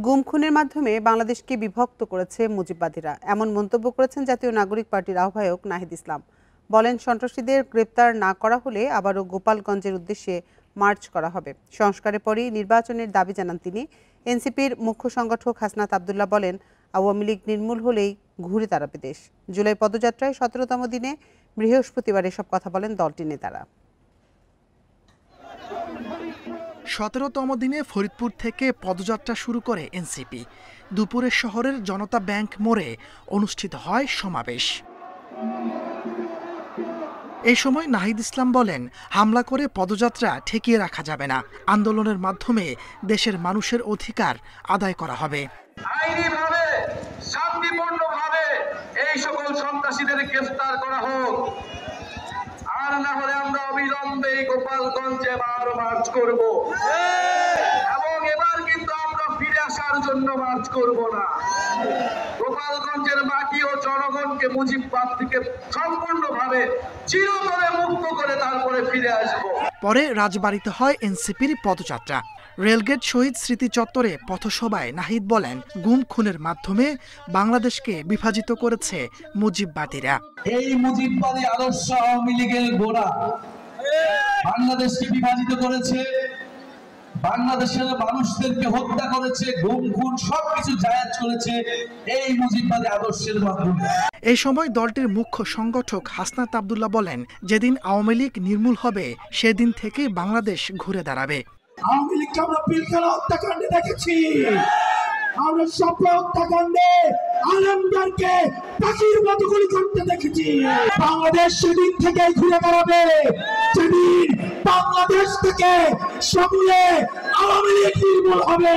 গুম খুনের মাধ্যমে বাংলাদেশকে বিভক্ত করেছে মুজিববাদীরা, এমন মন্তব্য করেছেন জাতীয় নাগরিক পার্টির আহ্বায়ক নাহিদ ইসলাম। বলেন, সন্ত্রাসীদের গ্রেপ্তার না করা হলে আবারও গোপালগঞ্জের উদ্দেশ্যে মার্চ করা হবে। সংস্কারের পরই নির্বাচনের দাবি জানান তিনি। এনসিপির মুখ্য সংগঠক হাসনাত আবদুল্লাহ বলেন, আওয়ামী লীগ নির্মূল হলেই ঘুরে দাঁড়াবে দেশ। জুলাই পদযাত্রায় ১৭তম দিনে বৃহস্পতিবার এসব কথা বলেন দলটির নেতারা। ১৭তম দিনে ফরিদপুর থেকে পদযাত্রা শুরু করে এনসিপি। দুপুরে শহরের জনতা ব্যাংক মোড়ে অনুষ্ঠিত হয় সমাবেশ। এই সময় নাহিদ ইসলাম বলেন, হামলা করে পদযাত্রা ঠেকিয়ে রাখা যাবে না। আন্দোলনের মাধ্যমে দেশের মানুষের অধিকার আদায় করা হবে। আইনিভাবে শান্তিপূর্ণভাবে এই সকল সন্ত্রাসীদের গ্রেফতার করা হোক, আর না হলে আমরা অবিলম্বে গোপালগঞ্জে আরো মার্চ করব এবং এবার কিন্তু আমরা ফিরে আসার জন্য মার্চ করব না। গোপালগঞ্জের মাটি ও জনগণকে মুজিববাদ থেকে সম্পূর্ণভাবে চিরতরে মুক্ত করে তারপরে ফিরে আসব। পরে রাজবাড়িতে হয় এনসিপির পদযাত্রা। রেলগেট শহীদ স্মৃতি চত্বরে পথসভায় নাহিদ বলেন, গুম খুনের মাধ্যমে বাংলাদেশকে বিভাজিত করেছে মুজিববাদীরা। এই মুজিববাদী আদর্শ আওয়ামী লীগের গোড়া বাংলাদেশকে বিভাজিত করেছে, বাংলাদেশের মানুষদেরকে হত্যা করেছে, গুম খুন সবকিছু জায়েজ করেছে এই মুজিববাদী আদর্শের মাধ্যমে। এই সময় দলটির মুখ্য সংগঠক হাসনাত আবদুল্লাহ বলেন, যেদিন আওয়ামী লীগ নির্মূল হবে সেদিন থেকে বাংলাদেশ ঘুরে দাঁড়াবে। আওয়ামী লীগকে আমরা পিলখানা হত্যাকাণ্ডে দেখেছি, আমরা সব হত্যাকাণ্ডে আলমদারকে পাখির মতো গুলি করতে দেখেছি। বাংলাদেশ সেদিন থেকে ঘুরে দাঁড়াবে যেদিন বাংলাদেশ থেকে সমূলে আওয়ামী লীগ নির্মূল হবে।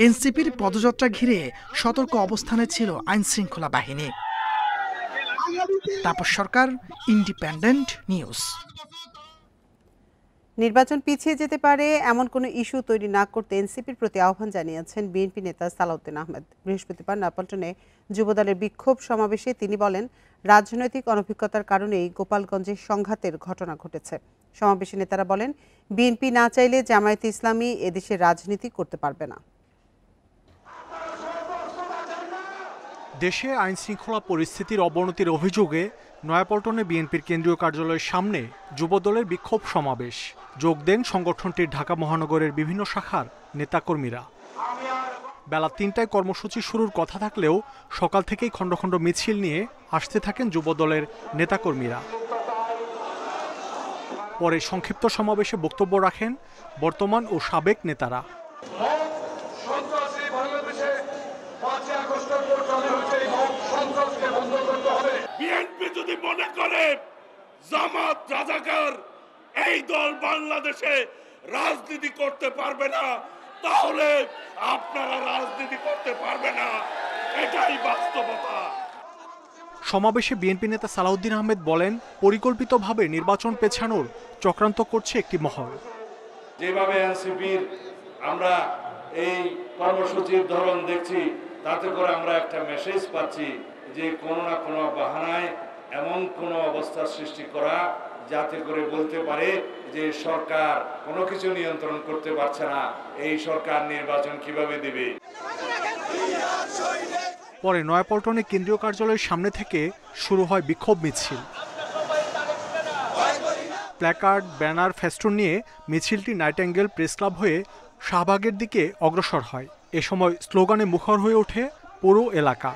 এনসিপির পদযাত্রা ঘিরে সতর্ক অবস্থানে ছিল আইন শৃঙ্খলা বাহিনী। তাপস সরকার, ইন্ডিপেন্ডেন্ট নিউজ। নির্বাচন পিছিয়ে যেতে পারে এমন কোনো ইস্যু তৈরি না করতে এনসিপির প্রতি আহ্বান জানিয়েছেন বিএনপি নেতা সালাউদ্দিন আহমেদ। বৃহস্পতিবার নয়াপল্টনে যুবদলের বিক্ষোভ সমাবেশে তিনি বলেন, রাজনৈতিক অনভিজ্ঞতার কারণেই গোপালগঞ্জে সংঘাতের ঘটনা ঘটেছে। সমাবেশে নেতারা বলেন, বিএনপি না চাইলে জামায়াতে ইসলামী এদেশে রাজনীতি করতে পারবে না। দেশে আইন শৃঙ্খলা পরিস্থিতির অবনতির অভিযোগে নয়াপল্টনে বিএনপির কেন্দ্রীয় কার্যালয়ের সামনে যুবদলের বিক্ষোভ সমাবেশ। যোগ দেন সংগঠনটির ঢাকা মহানগরের বিভিন্ন শাখার নেতাকর্মীরা। বেলা ৩টায় কর্মসূচি শুরুর কথা থাকলেও সকাল থেকেই খণ্ড খণ্ড মিছিল নিয়ে আসতে থাকেন যুবদলের নেতাকর্মীরা। পরে সংক্ষিপ্ত সমাবেশে বক্তব্য রাখেন বর্তমান ও সাবেক নেতারা। বিএনপি যদি মনে করে জামাত রাজাকার এই দল বাংলাদেশে রাজনীতি করতে পারবে না, তাহলে আপনারা রাজনীতি করতে পারবে না, এটাই বাস্তবতা। সমাবেশে বিএনপি নেতা সালাউদ্দিন আহমেদ বলেন, পরিকল্পিতভাবে নির্বাচন পেছানোর চক্রান্ত করছে একটি মহল। যেভাবে এনসিপির আমরা এই কর্মসূচির ধরন দেখছি, তাতে করে আমরা একটা মেসেজ পাচ্ছি যে কোনো না কোনো বাহানায় এমন কোনো অবস্থার সৃষ্টি করা যাতে করে বলতে পারে যে সরকার কোনো কিছু নিয়ন্ত্রণ করতে পারছে না, এই সরকার নির্বাচন কিভাবে দেবে। পরে নয়াপল্টনে কেন্দ্রীয় কার্যালয়ের সামনে থেকে শুরু হয় বিক্ষোভ মিছিল। প্ল্যাকার্ড, ব্যানার, ফেস্টুন নিয়ে মিছিলটি নাইটেঙ্গেল প্রেস ক্লাব হয়ে শাহবাগের দিকে অগ্রসর হয়। এ সময় স্লোগানে মুখর হয়ে ওঠে পুরো এলাকা।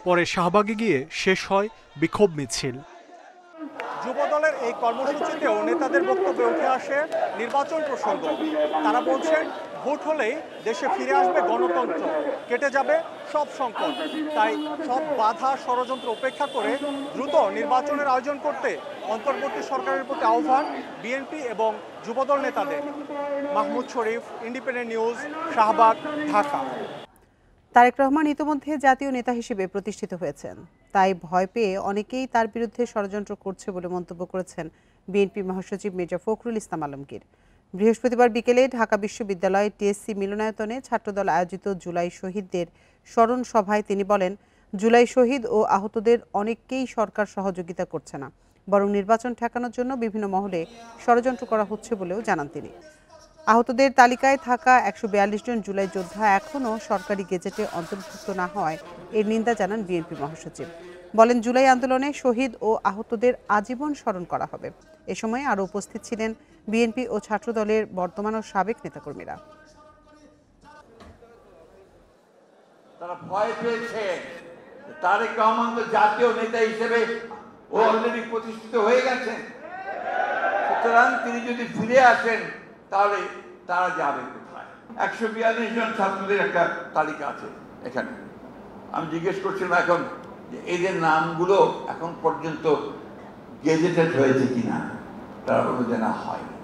পরে শাহবাগে গিয়ে শেষ হয় বিক্ষোভ মিছিল। যুবদলের এই কর্মসূচিতেও নেতাদের বক্তব্যে উঠে আসে নির্বাচন প্রসঙ্গ। তারা বলছেন, ভোট হলেই দেশে ফিরে আসবে গণতন্ত্র, কেটে যাবে সব সংকট। তাই সব বাধা ষড়যন্ত্র উপেক্ষা করে দ্রুত নির্বাচনের আয়োজন করতে অন্তর্বর্তী সরকারের প্রতি আহ্বান বিএনপি এবং যুবদল নেতাদের। মাহমুদ শরীফ, ইন্ডিপেন্ডেন্ট নিউজ, শাহবাগ, ঢাকা। তারেক রহমান ইতিমধ্যে জাতীয় নেতা হিসেবে প্রতিষ্ঠিত হয়েছেন, তাই ভয় পেয়ে অনেকেই তার বিরুদ্ধে ষড়যন্ত্র করছে বলে মন্তব্য করেছেন বিএনপি মহাসচিব মির্জা ফখরুল ইসলাম আলমগীর। বৃহস্পতিবার বিকেলে ঢাকা বিশ্ববিদ্যালয় টিএসসি মিলনায়তনে ছাত্রদল আয়োজিত জুলাই শহীদদের স্মরণ সভায় তিনি বলেন, জুলাই শহীদ ও আহতদের অনেককেই সরকার সহযোগিতা করছে না, বরং নির্বাচন ঠেকানোর জন্য বিভিন্ন মহলে ষড়যন্ত্র করা হচ্ছে বলেও জানান তিনি। আহতদের তালিকায় থাকা 142 জন জুলাই যোদ্ধা এখনও সরকারি গেজেটে অন্তর্ভুক্ত না হওয়ায় এর নিন্দা জানান বিএনপি মহাসচিব। বলেন, জুলাই আন্দোলনে শহীদ ও আহতদের আজীবন স্মরণ করা হবে। এ সময় আরও উপস্থিত ছিলেন বিএনপি ও ছাত্রদলের বর্তমান ও সাবেক নেতাকর্মীরা। তারা ভয় পেয়েছে তারেক রহমান তো জাতীয় নেতা হিসেবে ও অলরেডি প্রতিষ্ঠিত হয়ে গেছেন, সুতরাং তিনি যদি ফিরে আসেন তাহলে তারা যাবে কোথায়? 142 জন ছাত্রদের একটা তালিকা আছে এখানে। আমি জিজ্ঞেস করছিলাম এখন যে এদের নামগুলো এখন পর্যন্ত গেজেটেড হয়েছে কিনা, তারা বলল যে না হয়নি।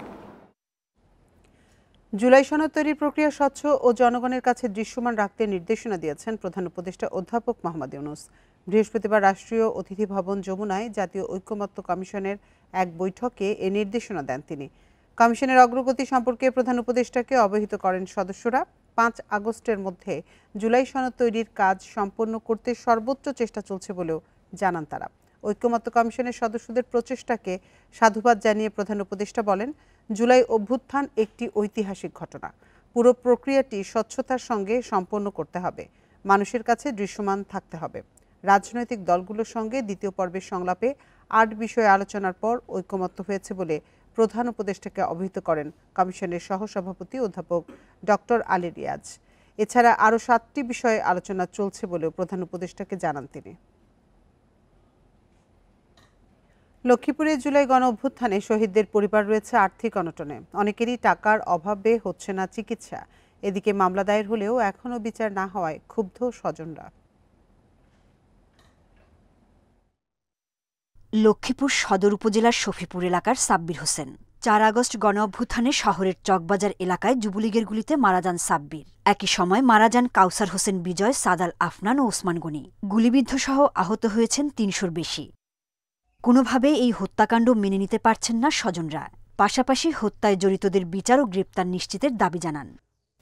জুলাই সনদ তৈরির প্রক্রিয়া স্বচ্ছ ও জনগণের কাছে দৃশ্যমান রাখতে নির্দেশনা দিয়েছেন প্রধান উপদেষ্টা অধ্যাপক মোহাম্মদ ইউনূস। বৃহস্পতিবার রাষ্ট্রীয় অতিথি ভবন যমুনায় জাতীয় ঐকমত্য কমিশনের এক বৈঠকে এ নির্দেশনা দেন তিনি। কমিশনের অগ্রগতি সম্পর্কে প্রধান উপদেষ্টাকে অবহিত করেন সদস্যরা। 5 আগস্টের মধ্যে জুলাই সনদ তৈরির কাজ সম্পন্ন করতে সর্বোচ্চ চেষ্টা চলছে বলেও জানান তারা। ঐকমত্য কমিশনের সদস্যদের প্রচেষ্টাকে সাধুবাদ জানিয়ে প্রধান উপদেষ্টা বলেন, জুলাই অভ্যুত্থান একটি ঐতিহাসিক ঘটনা। পুরো প্রক্রিয়াটি স্বচ্ছতার সঙ্গে সম্পন্ন করতে হবে, মানুষের কাছে দৃশ্যমান থাকতে হবে। রাজনৈতিক দলগুলোর সঙ্গে দ্বিতীয় পর্বের সংলাপে 8 বিষয়ে আলোচনার পর ঐকমত্য হয়েছে বলে প্রধান উপদেষ্টাকে অবহিত করেন কমিশনের সহসভাপতি অধ্যাপক ডক্টর আলী রিয়াজ। এছাড়া আরও 7টি বিষয়ে আলোচনা চলছে বলেও প্রধান উপদেষ্টাকে জানান তিনি। লক্ষ্মীপুরে জুলাই গণ অভ্যুত্থানে শহীদদের পরিবার রয়েছে আর্থিক অনটনে। অনেকেরই টাকার অভাবে হচ্ছে না চিকিৎসা। এদিকে মামলা দায়ের হলেও এখনও বিচার না হওয়ায় ক্ষুব্ধ স্বজনরা। লক্ষ্মীপুর সদর উপজেলার শফিপুর এলাকার সাব্বির হোসেন। 4 আগস্ট গণ অভ্যুত্থানে শহরের চকবাজার এলাকায় যুবলীগের গুলিতে মারা যান সাব্বির। একই সময় মারা যান কাউসার হোসেন বিজয়, সাদাল আফনান ও ওসমান গনি। গুলিবিদ্ধ সহ আহত হয়েছেন 300-র বেশি। কোনোভাবেই এই হত্যাকাণ্ড মেনে নিতে পারছেন না স্বজনরা। পাশাপাশি হত্যায় জড়িতদের বিচার ও গ্রেপ্তার নিশ্চিতের দাবি জানান।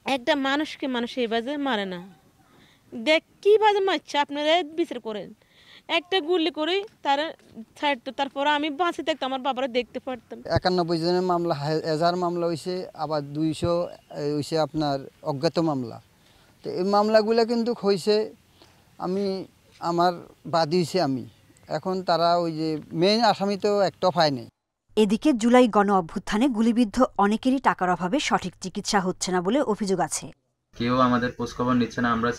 একটা মানুষকে মানুষ এই বাজে মারে না, দেখ কি বাজে মারছে, আপনারা বিচার করেন। একটা গুলি করে তারা ছাড়তো, তারপরে আমি বাঁচে থাকতাম, আমার বাবারা দেখতে পারতাম। 91 জনের মামলা এজাহার মামলা হয়েছে, আবার 200 হয়েছে আপনার অজ্ঞাত মামলা। তো এই মামলাগুলো কিন্তু হয়েছে, আমার বাদী হয়েছে আমি। এখন তারা ওই যে মেইন আসামি তো একটা পায়নি। এদিকে জুলাই গণ অভ্যুত্থানে গুলিবিদ্ধ অনেকেরই টাকার অভাবে সঠিক চিকিৎসা হচ্ছে না বলে অভিযোগ আছে। কেউ আমাদের খোঁজখবর নিচ্ছে না, আমরা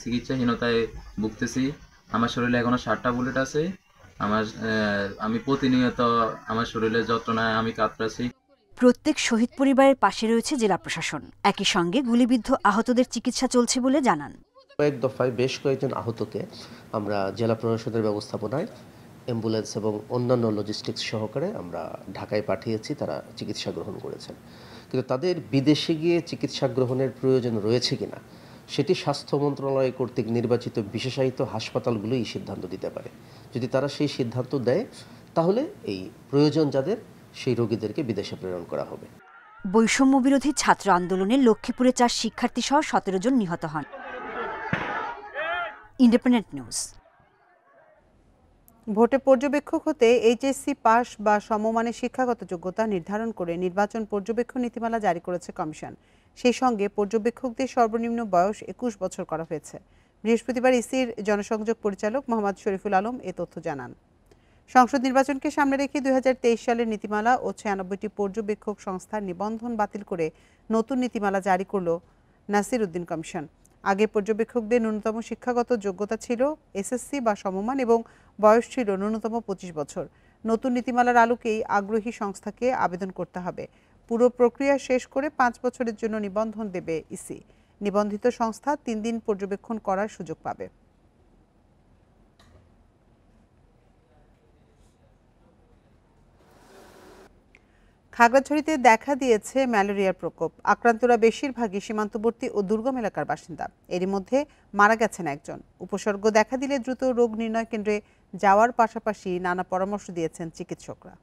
চিকিৎসাহীনতায় ভুগতেছি। আমার শরীরে এখনো 7টা বুলেট আছে। আমি প্রতিনিয়ত আমার শরীরে যন্ত্রণায় আমি কাতরাছি। প্রত্যেক শহীদ পরিবারের পাশে রয়েছে জেলা প্রশাসন। একই সঙ্গে গুলিবিদ্ধ আহতদের চিকিৎসা চলছে বলে জানান। কয়েক দফায় বেশ কয়েকজন আহতকে আমরা জেলা প্রশাসনের ব্যবস্থাপনায় অ্যাম্বুলেন্স এবং অন্যান্য লজিস্টিক্স সহকারে আমরা ঢাকায় পাঠিয়েছি, তারা চিকিৎসা গ্রহণ করেছেন। কিন্তু তাদের বিদেশে গিয়ে চিকিৎসা গ্রহণের প্রয়োজন রয়েছে কিনা সেটি স্বাস্থ্য মন্ত্রণালয় কর্তৃক নির্বাচিত বিশেষায়িত হাসপাতালগুলোই সিদ্ধান্ত দিতে পারে। যদি তারা সেই সিদ্ধান্ত দেয় তাহলে এই প্রয়োজন যাদের সেই রোগীদেরকে বিদেশে প্রেরণ করা হবে। বৈষম্য বিরোধী ছাত্র আন্দোলনে লক্ষ্মীপুরে 4 শিক্ষার্থী সহ 17 জন নিহত হন। Independent news. ভোটে পর্যবেক্ষক হতে এইচএসসি পাস বা সমমানের শিক্ষাগত যোগ্যতা নির্ধারণ করে নির্বাচন পর্যবেক্ষণ নীতিমালা জারি করেছে কমিশন। সেই সঙ্গে পর্যবেক্ষকদের সর্বনিম্ন বয়স 21 বছর করা হয়েছে। বৃহস্পতিবার ইসির জনসংযোগ পরিচালক মোহাম্মদ শরীফুল আলম এ তথ্য জানান। সংসদ নির্বাচনকে সামনে রেখে 2023 সালের নীতিমালা ও 96টি পর্যবেক্ষক সংস্থার নিবন্ধন বাতিল করে নতুন নীতিমালা জারি করল নাসির উদ্দিন কমিশন। আগে পর্যবেক্ষকদের ন্যূনতম শিক্ষাগত যোগ্যতা ছিল এসএসসি বা সমমান এবং বয়স ছিল ন্যূনতম 25 বছর। নতুন নীতিমালার আলোকেই আগ্রহী সংস্থাকে আবেদন করতে হবে। পুরো প্রক্রিয়া শেষ করে 5 বছরের জন্য নিবন্ধন দেবে ইসি। নিবন্ধিত সংস্থা 3 দিন পর্যবেক্ষণ করার সুযোগ পাবে। খাগড়াছড়িতে দেখা দিয়েছে ম্যালেরিয়ার প্রকোপ। আক্রান্তরা বেশিরভাগই সীমান্তবর্তী ও দুর্গম এলাকার বাসিন্দা। এরই মধ্যে মারা গেছেন একজন। উপসর্গ দেখা দিলে দ্রুত রোগ নির্ণয় কেন্দ্রে যাওয়ার পাশাপাশি নানা পরামর্শ দিয়েছেন চিকিৎসকরা।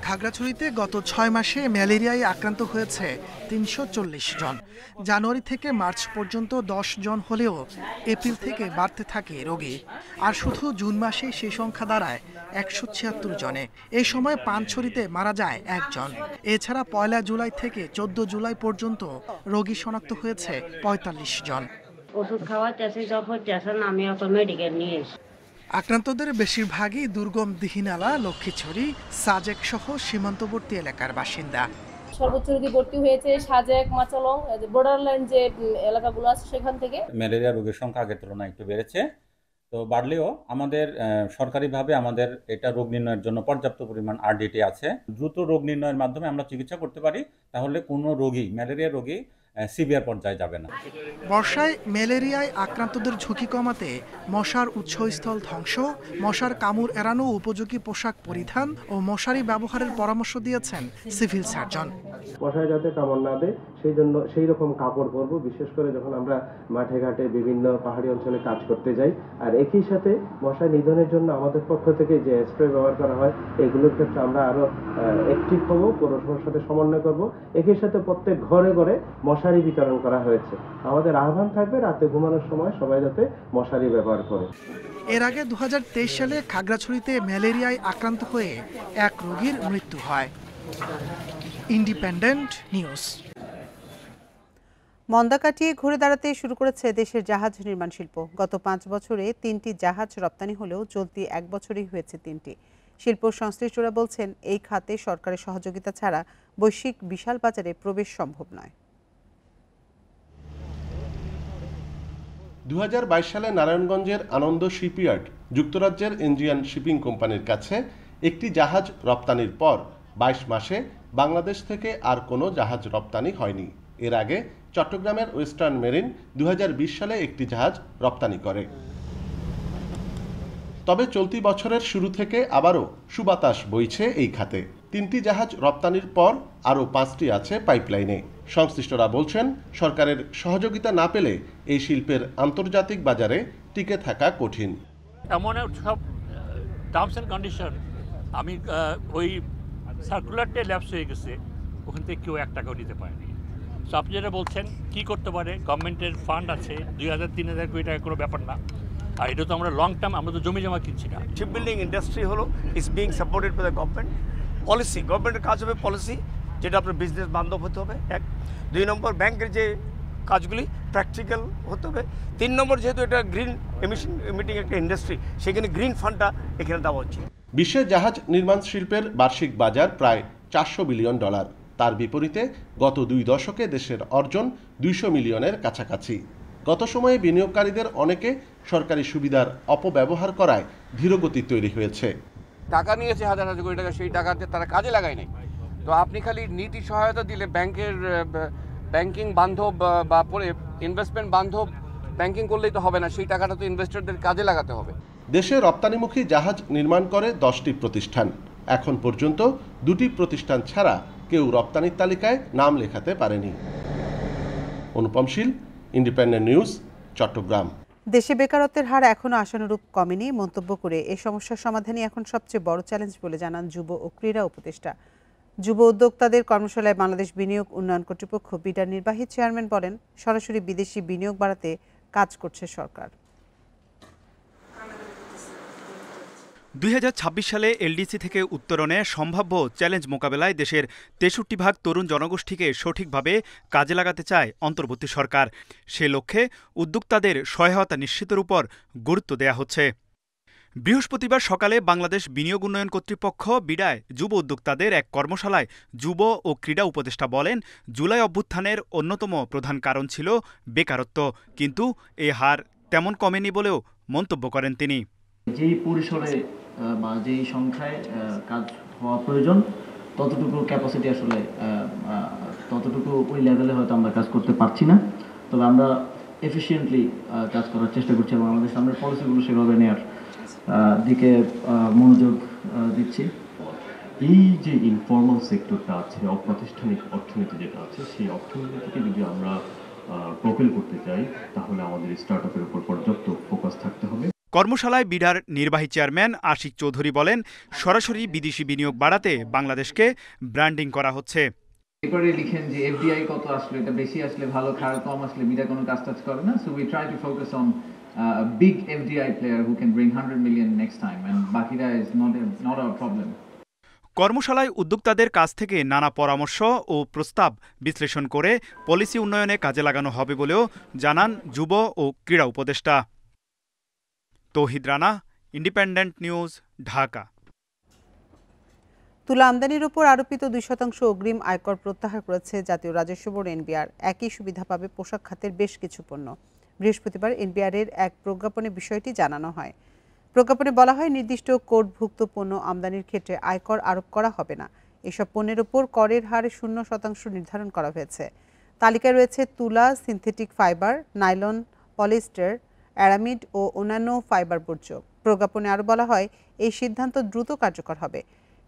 খাগড়াছড়িতে গত 6 মাসে ম্যালেরিয়ায় আক্রান্ত হয়েছে 340 জন। জানুয়ারি থেকে মার্চ পর্যন্ত 10 জন হলেও এপ্রিল থেকে বাড়তে থাকে রোগী। আর শুধু জুন মাসে সেই সংখ্যা দাঁড়ায় 176 জনে। এই সময় পানছড়িতে মারা যায় 1 জন। এছাড়া 1 জুলাই থেকে 14 জুলাই পর্যন্ত রোগী শনাক্ত হয়েছে 45 জন। ওষুধ খাওয়াতেছে যখন আমি ওকে মেডিকেল নিয়ে এসে। আক্রান্তদের বেশিরভাগই দুর্গম দিহিনালা, লক্ষ্মীছড়ি, সাজেক সহ সীমান্তবর্তী এলাকার বাসিন্দা। সর্বোচ্চ রোগী ভর্তি হয়েছে সাজেক, মাচালং, বর্ডারলাইন যে এলাকাগুলো আছে সেখান থেকে। ম্যালেরিয়া রোগীর সংখ্যা আগের তুলনায় একটু বেড়েছে, তো বাড়লেও আমাদের সরকারিভাবে আমাদের এটা রোগ নির্ণয়ের জন্য পর্যাপ্ত পরিমাণ RDT আছে। দ্রুত রোগ নির্ণয়ের মাধ্যমে আমরা চিকিৎসা করতে পারি, তাহলে কোনো রোগী ম্যালেরিয়া রোগী সিভিয়ার পর্যায়ে যাবে না। বর্ষায় ম্যালেরিয়ায় আক্রান্তদের ঝুঁকি কমাতে মশার উৎসস্থল ধ্বংস, মশার কামড় এড়ানো উপযোগী পোশাক পরিধান ও মশারি ব্যবহারের পরামর্শ দিয়েছেন সিভিল সার্জন। মশায় যাতে কামড় না দেয় সেই জন্য সেই রকম কাপড় পরবো, বিশেষ করে যখন আমরা মাঠে ঘাটে বিভিন্ন পাহাড়ি অঞ্চলে কাজ করতে যাই। আর একই সাথে মশা নিধনের জন্য আমাদের পক্ষ থেকে যে স্প্রে ব্যবহার করা হয় এগুলোর ক্ষেত্রে আমরা আরো অ্যাক্টিভ হবো, পৌরসভার সাথে সমন্বয় করব। একই সাথে প্রত্যেক ঘরে ঘরে মশারি বিতরণ করা হয়েছে। আমাদের আহ্বান থাকবে রাতে ঘুমানোর সময় সবাই যাতে মশারি ব্যবহার করে। এর আগে 2023 সালে খাগড়াছড়িতে ম্যালেরিয়ায় আক্রান্ত হয়ে 1 রোগীর মৃত্যু হয়। Independent news. মন্দা কাটিয়ে ঘুরে দাঁড়াতে শুরু করেছে দেশের জাহাজ নির্মাণ শিল্প। গত 5 বছরে 3টি জাহাজ রপ্তানি হলেও চলতি 1 বছরেই হয়েছে 3টি। শিল্প সংশ্লিষ্টরা বলছেন এই খাতে সরকারের সহযোগিতা ছাড়া বৈশ্বিক বিশাল বাজারে প্রবেশ সম্ভব নয়। 2022 সালে নারায়ণগঞ্জের আনন্দ শিপইয়ার্ড যুক্তরাজ্যের এনজিয়ান শিপিং কোম্পানির কাছে একটি জাহাজ রপ্তানির পর 22 মাসে বাংলাদেশ থেকে আর কোনো জাহাজ রপ্তানি হয়নি। এর আগে চট্টগ্রামের ওয়েস্টার্ন মেরিন 2020 সালে একটি জাহাজ রপ্তানি করে। তবে চলতি বছরের শুরু থেকে আবারও সুবাতাস বইছে এই খাতে। 3টি জাহাজ রপ্তানির পর আরও 5টি আছে পাইপলাইনে। সংশ্লিষ্টরা বলছেন সরকারের সহযোগিতা না পেলে এই শিল্পের আন্তর্জাতিক বাজারে টিকে থাকা কঠিন। এমন সব টার্মস অ্যান্ড কন্ডিশন আমি ওই সার্কুলারটা ল্যাপস হয়ে গেছে, ওখান থেকে কেউ 1 টাকাও নিতে পারেনি। সো আপনি যেটা বলছেন কি করতে পারে, গভর্নমেন্টের ফান্ড আছে 2000-3000 কোটি টাকা, কোনো ব্যাপার না। আর এটা তো আমরা লং টার্ম, আমরা তো জমি জমা কিনছি না। শিপ বিল্ডিং ইন্ডাস্ট্রি হলো is being supported by the government. Policy, গভর্নমেন্টের কাজ হবে পলিসি, যেটা আপনার বিজনেস বান্ধব হতে হবে 1। 2 নম্বর ব্যাংকের যে কাজগুলি প্র্যাকটিক্যাল হতে হবে। 3 নম্বর যেহেতু এটা গ্রিন এমিটিং একটা ইন্ডাস্ট্রি, সেখানে গ্রিন ফান্ডটা এখানে দেওয়া উচিত। বিশ্বে জাহাজ নির্মাণ শিল্পের বার্ষিক বাজার প্রায় $400 বিলিয়ন। তার বিপরীতে গত 2 দশকে দেশের অর্জন 200 মিলিয়নের কাছাকাছি। গত সময়ে বিনিয়োগকারীদের অনেকে সরকারি সুবিধার অপব্যবহার করায় ধীরগতি তৈরি হয়েছে। টাকা নিয়েছে হাজার হাজার কোটি টাকা, সেই টাকাতে তারা কাজে লাগায় নাই। তো আপনি খালি নীতি সহায়তা দিলে ব্যাংকিং বান্ধব বা পরে ইনভেস্টমেন্ট বান্ধব ব্যাংকিং করলেই তো হবে না, সেই টাকাটা তো ইনভেস্টরদের কাজে লাগাতে হবে। দেশে রপ্তানিমুখী জাহাজ নির্মাণ করে 10টি প্রতিষ্ঠান। এখন পর্যন্ত 2টি প্রতিষ্ঠান ছাড়া কেউ রপ্তানির তালিকায় নাম লেখাতে পারেনি। অনুপম শীল, ইন্ডিপেন্ডেন্ট নিউজ, চট্টগ্রাম। দেশে বেকারত্বের হার এখনো আশানুরূপ কমেনি মন্তব্য করে এই সমস্যার সমাধানই এখন সবচেয়ে বড় চ্যালেঞ্জ বলে জানান যুব ও ক্রীড়া উপদেষ্টা। যুব উদ্যোক্তাদের কর্মশালায় বাংলাদেশ বিনিয়োগ উন্নয়ন কর্তৃপক্ষ বিডার নির্বাহী চেয়ারম্যান বলেন, সরাসরি বিদেশি বিনিয়োগ বাড়াতে কাজ করছে সরকার। 2026 সালে এলডিসি থেকে উত্তরণে সম্ভাব্য চ্যালেঞ্জ মোকাবেলায় দেশের 63% তরুণ জনগোষ্ঠীকে সঠিকভাবে কাজে লাগাতে চায় অন্তর্বর্তী সরকার। সে লক্ষ্যে উদ্যোক্তাদের সহায়তা নিশ্চিতের উপর গুরুত্ব দেয়া হচ্ছে। বৃহস্পতিবার সকালে বাংলাদেশ বিনিয়োগ উন্নয়ন কর্তৃপক্ষ বিডায় যুব উদ্যোক্তাদের এক কর্মশালায় যুব ও ক্রীড়া উপদেষ্টা বলেন, জুলাই অভ্যুত্থানের অন্যতম প্রধান কারণ ছিল বেকারত্ব, কিন্তু এ হার তেমন কমেনি বলেও মন্তব্য করেন তিনি। যেই পরিসরে বা যেই সংখ্যায় কাজ হওয়া প্রয়োজন ততটুকু ক্যাপাসিটি আসলে ততটুকু ওই লেভেলে হয়তো আমরা কাজ করতে পারছি না। তবে আমরা এফিশিয়েন্টলি কাজ করার চেষ্টা করছি এবং আমাদের সামনের পলিসিগুলো সেভাবে নেওয়ার দিকে মনোযোগ দিচ্ছি। এই যে ইনফর্মাল সেক্টরটা আছে, অপ্রাতিষ্ঠানিক অর্থনীতি যেটা আছে, সেই অর্থনীতিকে যদি আমরা প্রোপেল করতে চাই তাহলে আমাদের স্টার্ট আপের উপর পর্যাপ্ত ফোকাস থাকতে হবে। কর্মশালায় বিডার নির্বাহী চেয়ারম্যান আশিক চৌধুরী বলেন, সরাসরি বিদেশি বিনিয়োগ বাড়াতে বাংলাদেশকে ব্র্যান্ডিং করা হচ্ছে। পেপারে লিখেন যে এফডিআই কত আসলে, এটা বেশি আসলে ভালো, খারাপ কম আসলে বিডা কোনো কাজ টাজ করে না। So we try to focus on big FDI player who can bring 100 million next time, and বাকিরা ইজ নট আওয়ার প্রবলেম। কর্মশালায় উদ্যোক্তাদের কাছ থেকে নানা পরামর্শ ও প্রস্তাব বিশ্লেষণ করে পলিসি উন্নয়নে কাজে লাগানো হবে বলেও জানান যুব ও ক্রীড়া উপদেষ্টা। তৌহিদ রানা, ইন্ডিপেন্ডেন্ট নিউজ, ঢাকা। তুলা আমদানির উপর আরোপিত 2% অগ্রিম আয়কর প্রত্যাহার করেছে জাতীয় রাজস্ব বোর্ড এনবিআর। একই সুবিধা পাবে পোশাক খাতের বেশ কিছু পণ্য। বৃহস্পতিবার এনবিআর-এর এক প্রজ্ঞাপনে বিষয়টি জানানো হয়। প্রজ্ঞাপনে বলা হয়, নির্দিষ্ট কোডভুক্ত পণ্য আমদানির ক্ষেত্রে আয়কর আরোপ করা হবে না। এসব পণ্যের উপর করের হার 0% নির্ধারণ করা হয়েছে। তালিকায় রয়েছে তুলা, synthetic fibre, nylon, polyester, aramid ও অন্যান্য ফাইবার বর্জ্য। প্রজ্ঞাপনে আরও বলা হয়, এই সিদ্ধান্ত দ্রুত কার্যকর হবে।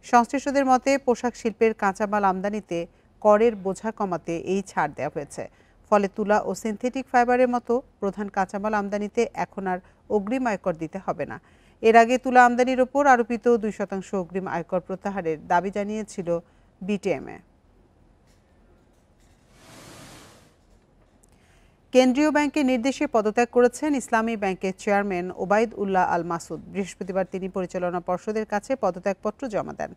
সংশ্লিষ্টদের মতে, পোশাক শিল্পের কাঁচামাল আমদানিতে করের বোঝা কমাতে এই ছাড় দেওয়া হয়েছে। ফলে তুলা ও সিনথেটিক ফাইবারের মতো প্রধান কাঁচামাল আমদানিতে এখন আর অগ্রিম আয়কর দিতে হবে না। এর আগে তুলা আমদানির ওপর আরোপিত 2% অগ্রিম আয়কর প্রত্যাহারের দাবি জানিয়েছিল বিটিএমএ। কেন্দ্রীয় ব্যাংকের নির্দেশে পদত্যাগ করেছেন ইসলামী ব্যাংকের চেয়ারম্যান ওবায়দ উল্লাহ আল মাসুদ। বৃহস্পতিবার তিনি পরিচালনা পর্ষদের কাছে পদত্যাগপত্র জমা দেন।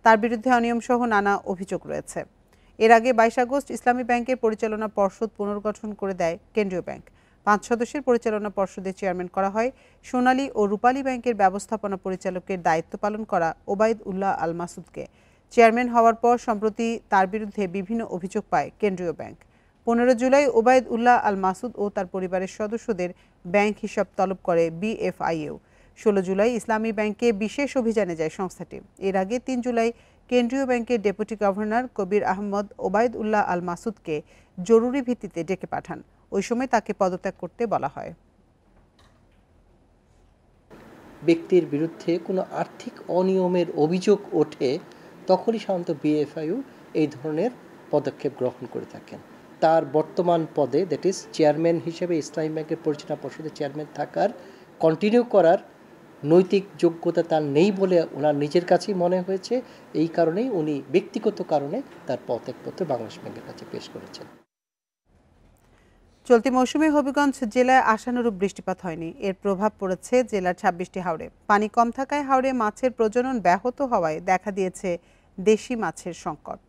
তার বিরুদ্ধে অনিয়মসহ নানা অভিযোগ রয়েছে। এর আগে 22 আগস্ট ইসলামী ব্যাংকের পরিচালনা পর্ষদ পুনর্গঠন করে দেয় কেন্দ্রীয় ব্যাংক। 5 সদস্যের পরিচালনা পর্ষদের চেয়ারম্যান করা হয় সোনালী ও রূপালী ব্যাংকের ব্যবস্থাপনা পরিচালকের দায়িত্ব পালন করা ওবায়দ উল্লাহ আল মাসুদকে। চেয়ারম্যান হওয়ার পর সম্প্রতি তার বিরুদ্ধে বিভিন্ন অভিযোগ পায় কেন্দ্রীয় ব্যাংক। 15 জুলাই ওবায়দ উল্লাহ আল মাসুদ ও তার পরিবারের সদস্যদের ব্যাংক হিসাব তলব করে বিএফআইও। 16 জুলাই ইসলামী ব্যাংকে বিশেষ অভিযানে যায় সংস্থাটি। এর আগে 3 জুলাই কেন্দ্রীয় ব্যাংকের ডেপুটি গভর্নর কবির আহমদ ওবায়দ উল্লাহ আল মাসুদকে জরুরি ভিত্তিতে ডেকে পাঠান। ওই সময় তাকে পদত্যাগ করতে বলা হয়। ব্যক্তির বিরুদ্ধে কোনো আর্থিক অনিয়মের অভিযোগ ওঠে, তখনই সাধারণত বিএফআইও এই ধরনের পদক্ষেপ গ্রহণ করে থাকেন। তার বর্তমান পদে, দ্যাট ইজ চেয়ারম্যান হিসেবে ইসলামী ব্যাংকের পরিচালনা পর্ষদের চেয়ারম্যান থাকার, কন্টিনিউ করার নৈতিক যোগ্যতা তার নেই বলে ওনার নিজের কাছেই মনে হয়েছে। এই কারণেই উনি ব্যক্তিগত কারণে তার পদত্যাগপত্র বাংলাদেশ ব্যাংকের কাছে পেশ করেছেন। চলতি মৌসুমে হবিগঞ্জ জেলায় আশানুরূপ বৃষ্টিপাত হয়নি। এর প্রভাব পড়েছে জেলার 26টি হাওরে। পানি কম থাকায় হাওরে মাছের প্রজনন ব্যাহত হওয়ায় দেখা দিয়েছে দেশি মাছের সংকট।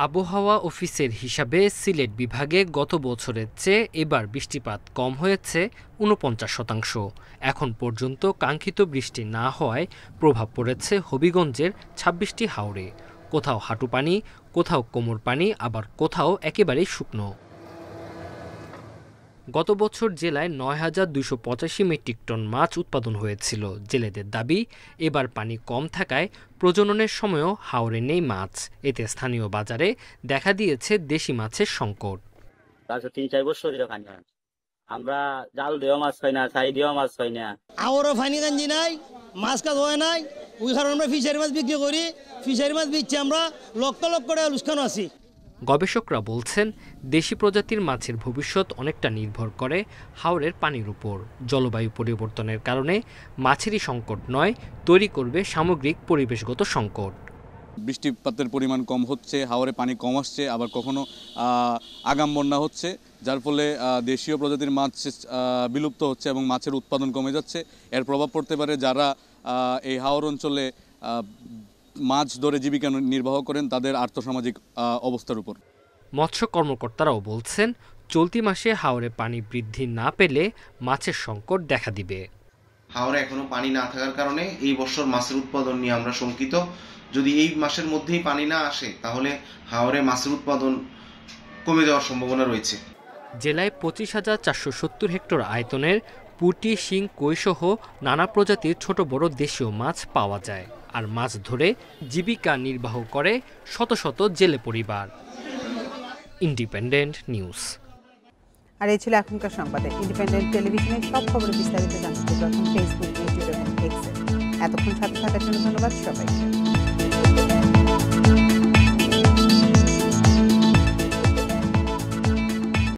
আবহাওয়া অফিসের হিসাবে সিলেট বিভাগে গত বছরের চেয়ে এবার বৃষ্টিপাত কম হয়েছে 49%। এখন পর্যন্ত কাঙ্ক্ষিত বৃষ্টি না হওয়ায় প্রভাব পড়েছে হবিগঞ্জের 26টি হাওরে। কোথাও হাঁটু পানি, কোথাও কোমর পানি, আবার কোথাও একেবারেই শুকনো। গত বছর জেলায় ৯,২৮৫ মেট্রিক টন মাছ উৎপাদন হয়েছিল। জেলেদের দাবি, এবার পানি কম থাকায় প্রজননের সময়ও হাওরে নেই মাছ। এতে স্থানীয় বাজারে দেখা দিয়েছে দেশি মাছের সংকট। ৩-৪ বছর আমরা জাল দিয়েও মাছ পাই না, ছাই দিয়েও মাছ পাই না। আরও ফানি গাঞ্জি নাই, মাছ কাজ হয় নাই, ওই কারণে আমরা ফিশারি মাছ বিক্রি করি। ফিশারি মাছ বিচ্ছি আমরা লক্ষ লক্ষ টাকা লুস্কানো আছি। গবেষকরা বলছেন, দেশি প্রজাতির মাছের ভবিষ্যৎ অনেকটা নির্ভর করে হাওরের পানির উপর। জলবায়ু পরিবর্তনের কারণে মাছেরই সংকট নয়, তৈরি করবে সামগ্রিক পরিবেশগত সংকট। বৃষ্টিপাতের পরিমাণ কম হচ্ছে, হাওরে পানি কম আসছে, আবার কখনো আগাম বন্যা হচ্ছে, যার ফলে দেশীয় প্রজাতির মাছ বিলুপ্ত হচ্ছে এবং মাছের উৎপাদন কমে যাচ্ছে। এর প্রভাব পড়তে পারে যারা এই হাওর অঞ্চলে মাছ ধরে জীবিকা নির্বাহ করেন তাদের আর্থসামাজিক অবস্থার উপর। মৎস্য কর্মকর্তারাও বলছেন, চলতি মাসে হাওরে পানি বৃদ্ধি না পেলে মাছের সংকট দেখা দিবে। হাওরে এখনো পানি না থাকার কারণে এই বছর মাছের উৎপাদন নিয়ে আমরা শঙ্কিত। যদি এই মাসের মধ্যেই পানি না আসে তাহলে হাওরে মাছের উৎপাদন কমে যাওয়ার সম্ভাবনা রয়েছে। জেলায় 25,470 হেক্টর আয়তনের পুঁটি, শিং, কই সহ নানা প্রজাতির ছোট বড় দেশীয় মাছ পাওয়া যায়। আর মাছ ধরে জীবিকা নির্বাহ করে শত শত জেলে পরিবার। Independent news. আর এই ছিল এখনকার সংবাদে। ইন্ডিপেন্ডেন্ট টেলিভিশনের সব খবর বিস্তারিত জানতে ফেসবুক, ইউটিউব এবং এক্সে। এতক্ষণ সাথে থাকার জন্য ধন্যবাদ সবাইকে।